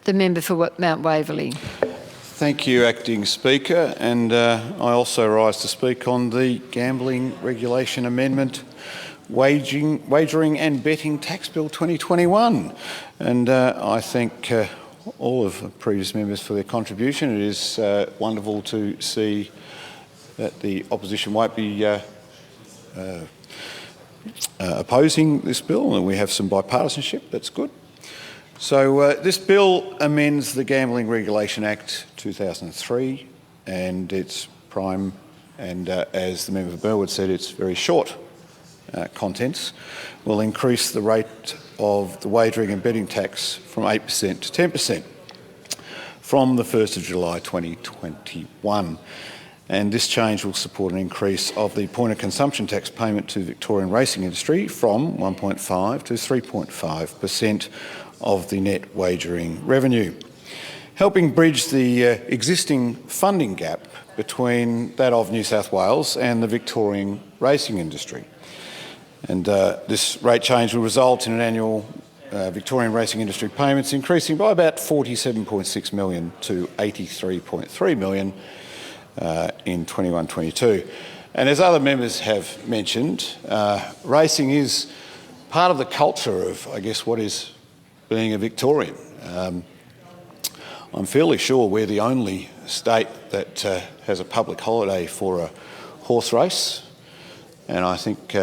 The member for Mount Waverley. Thank you, Acting Speaker, and I also rise to speak on the Gambling Regulation Amendment, Wagering and Betting Tax Bill 2021. And I thank all of the previous members for their contribution. It is wonderful to see that the opposition won't be opposing this bill, and we have some bipartisanship. That's good. So this bill amends the Gambling Regulation Act 2003, and its prime, and as the member for Burwood said, its very short contents will increase the rate of the wagering and betting tax from 8% to 10% from the 1st of July 2021. And this change will support an increase of the point of consumption tax payment to the Victorian racing industry from 1.5 to 3.5% of the net wagering revenue, helping bridge the existing funding gap between that of New South Wales and the Victorian racing industry. And this rate change will result in an annual Victorian racing industry payments increasing by about $47.6 million to $83.3 million in 21-22. And as other members have mentioned, racing is part of the culture of, I guess, what is being a Victorian. I'm fairly sure we're the only state that has a public holiday for a horse race, and I think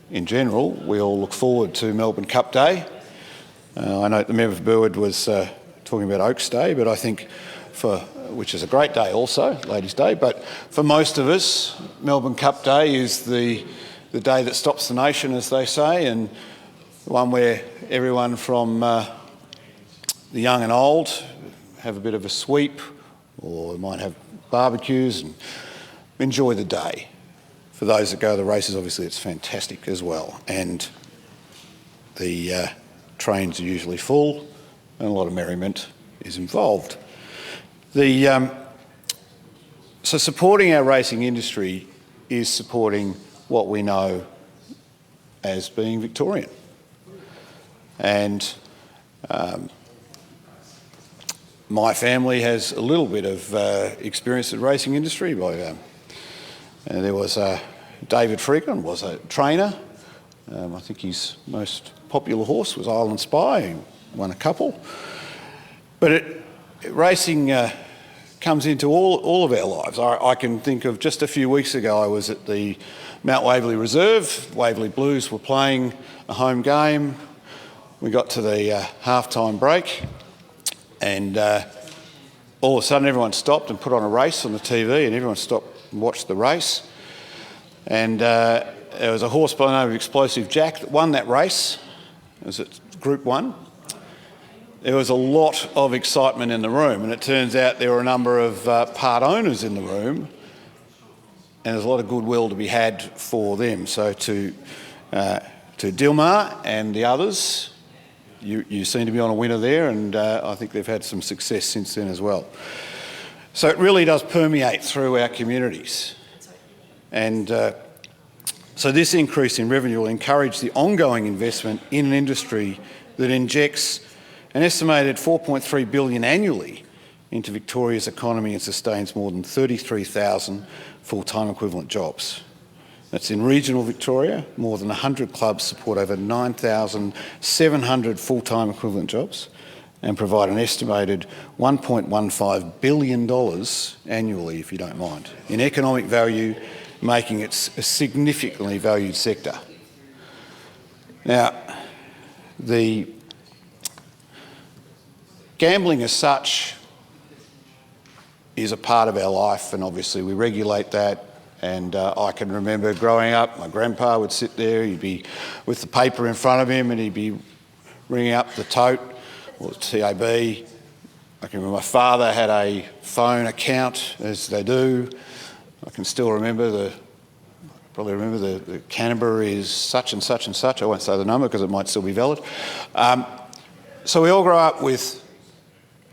in general we all look forward to Melbourne Cup Day. I know the member for Burwood was talking about Oaks Day, but I think which is a great day also, Ladies' Day, but for most of us, Melbourne Cup Day is the day that stops the nation, as they say, and one where everyone from the young and old have a bit of a sweep, or might have barbecues and enjoy the day. For those that go to the races, obviously it's fantastic as well, and the trains are usually full and a lot of merriment is involved. So supporting our racing industry is supporting what we know as being Victorian. And my family has a little bit of experience in the racing industry. And there was David Fregon was a trainer. I think his most popular horse was Island Spy. He won a couple. But racing comes into all of our lives. I can think of just a few weeks ago, I was at the Mount Waverley Reserve. Waverley Blues were playing a home game. We got to the half-time break, and all of a sudden everyone stopped and put on a race on the TV, and everyone stopped and watched the race. And there was a horse by the name of Explosive Jack that won that race. It was at Group 1. There was a lot of excitement in the room, and it turns out there were a number of part owners in the room, and there's a lot of goodwill to be had for them. So to Dilmar and the others, you seem to be on a winner there, and I think they've had some success since then as well. So it really does permeate through our communities. And so this increase in revenue will encourage the ongoing investment in an industry that injects an estimated $4.3 billion annually into Victoria's economy and sustains more than 33,000 full-time equivalent jobs. That's in regional Victoria. More than 100 clubs support over 9,700 full-time equivalent jobs and provide an estimated $1.15 billion annually, if you don't mind, in economic value, making it a significantly valued sector. Now, the gambling as such is a part of our life, and obviously we regulate that. And I can remember growing up, my grandpa would sit there, he'd be with the paper in front of him and he'd be ringing up the tote or the TAB. I can remember my father had a phone account, as they do. I can still remember the Canberra is such and such and such. I won't say the number because it might still be valid. So we all grow up with,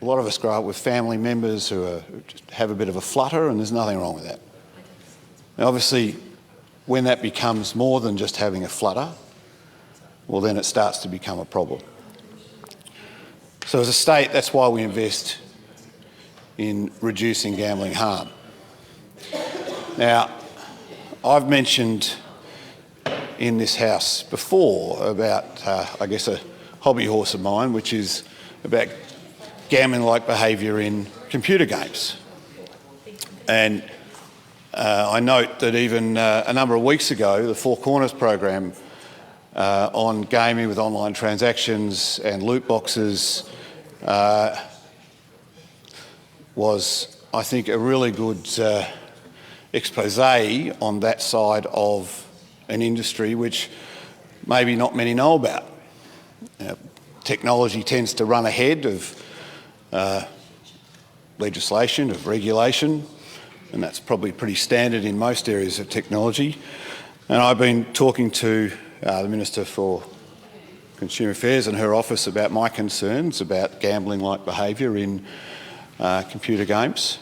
a lot of us grow up with family members who just have a bit of a flutter, and there's nothing wrong with that. Now, obviously, when that becomes more than just having a flutter, well, then it starts to become a problem. So as a state, that's why we invest in reducing gambling harm. Now, I've mentioned in this House before about, I guess, a hobby horse of mine, which is about gambling-like behaviour in computer games. And I note that even a number of weeks ago, the Four Corners program on gaming with online transactions and loot boxes was, I think, a really good expose on that side of an industry which maybe not many know about. Technology tends to run ahead of legislation, of regulation, and that's probably pretty standard in most areas of technology. And I've been talking to the Minister for Consumer Affairs and her office about my concerns about gambling-like behaviour in computer games.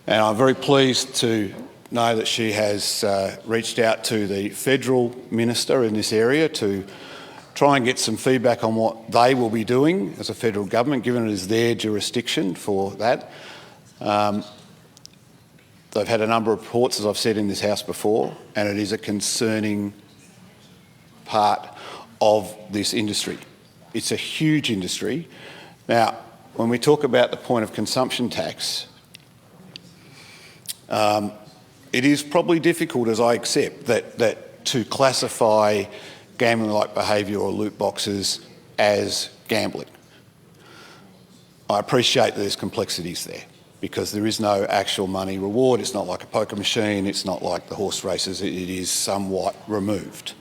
And I'm very pleased to know that she has reached out to the federal minister in this area to try and get some feedback on what they will be doing as a federal government, given it is their jurisdiction for that. They've had a number of reports, as I've said in this House before, and it is a concerning part of this industry. It's a huge industry. Now, when we talk about the point of consumption tax, it is probably difficult, as I accept, that to classify gambling-like behaviour or loot boxes as gambling. I appreciate that there's complexities there because there is no actual money reward. It's not like a poker machine. It's not like the horse races. It is somewhat removed.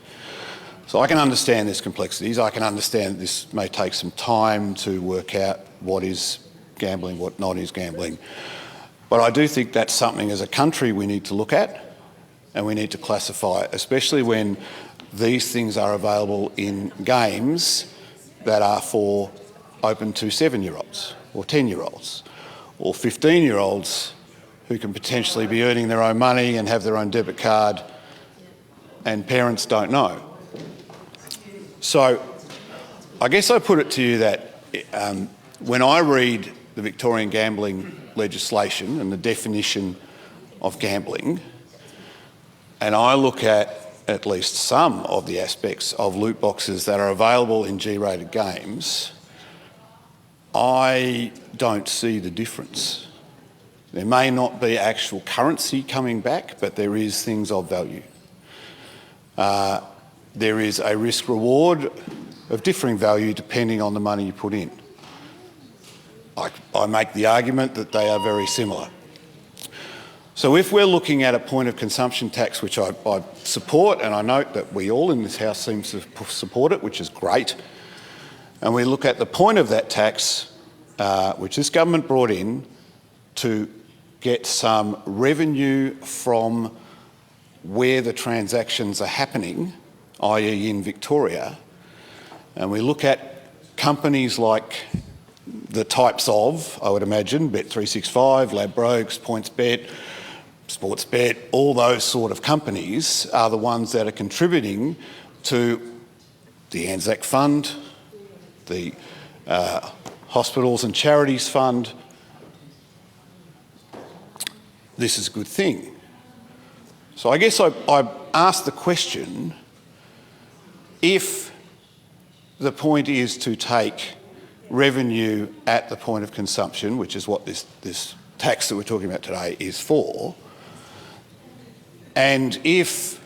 So I can understand there's complexities. I can understand that this may take some time to work out what is gambling, what not is gambling. But I do think that's something as a country we need to look at and we need to classify, especially when these things are available in games that are for open to 7-year-olds or 10-year-olds or 15-year-olds who can potentially be earning their own money and have their own debit card and parents don't know. So I guess I put it to you that when I read the Victorian gambling legislation and the definition of gambling, and I look at least some of the aspects of loot boxes that are available in G-rated games, I don't see the difference. There may not be actual currency coming back, but there is things of value. There is a risk-reward of differing value depending on the money you put in. I make the argument that they are very similar. So if we're looking at a point of consumption tax, which I support, and I note that we all in this House seem to support it, which is great, and we look at the point of that tax, which this government brought in to get some revenue from where the transactions are happening, i.e. in Victoria, and we look at companies like the types of, I would imagine, Bet365, Ladbrokes, PointsBet, Sportsbet, all those sort of companies are the ones that are contributing to the Anzac Fund, the Hospitals and Charities Fund. This is a good thing. So I guess I asked the question, if the point is to take revenue at the point of consumption, which is what this tax that we're talking about today is for, and if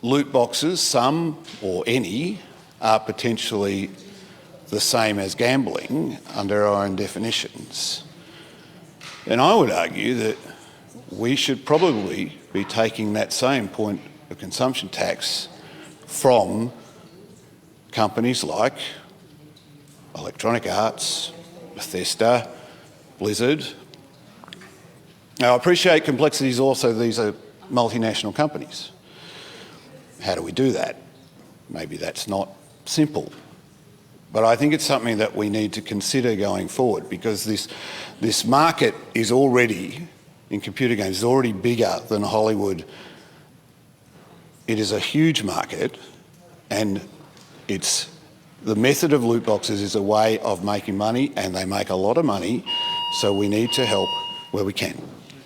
loot boxes, some or any, are potentially the same as gambling under our own definitions, then I would argue that we should probably be taking that same point of consumption tax from companies like Electronic Arts, Bethesda, Blizzard. Now, I appreciate complexities also. These are multinational companies. How do we do that? Maybe that's not simple. But I think it's something that we need to consider going forward, because this market is already, in computer games, is already bigger than Hollywood. It is a huge market, and it's The method of loot boxes is a way of making money, and they make a lot of money, so we need to help where we can.